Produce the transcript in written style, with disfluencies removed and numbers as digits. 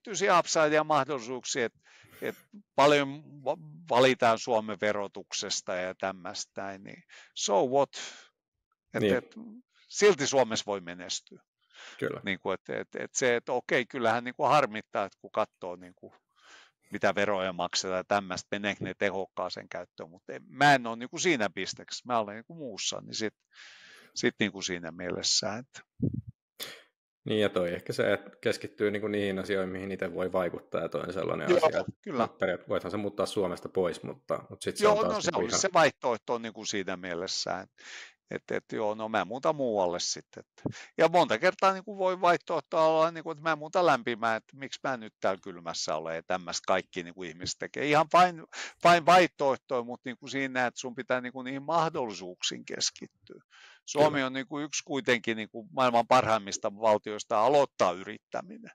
tiettyjä upside ja mahdollisuuksia, että paljon valitaan Suomen verotuksesta ja tämmöistä, niin so what? Niin. Silti Suomessa voi menestyä. Kyllä. Niin kuin, että okei, kyllähän niin kuin harmittaa, että kun katsoo niin kuin, mitä veroja maksetaan ja tämmöistä, meneekö ne tehokkaaseen käyttöön, mutta mä en ole niin kuin siinä pisteessä, mä olen niin kuin muussa, niin sit niin kuin siinä mielessä. Että. Niin ja toi ehkä se, että keskittyy niin kuin niihin asioihin, mihin itse voi vaikuttaa, ja toi on sellainen Joo, asia, kyllä. että voithan se muuttaa Suomesta pois, mutta sitten joo, se on taas se olisi ihan... se vaihtoehto niin kuin siinä mielessä, että joo, no mä muutan muualle sitten. Ja monta kertaa niin kuin voi vaihtoehtoa olla, niin kuin, että mä muutan lämpimään, että miksi mä nyt täällä kylmässä olen, ja tämmöistä kaikki niin kuin ihmiset tekee. Ihan fine vaihtoehtoja, mutta niin kuin siinä, että sun pitää niin kuin niihin mahdollisuuksiin keskittyä. Suomi on niin kuin yksi kuitenkin niin kuin maailman parhaimmista valtioista aloittaa yrittäminen.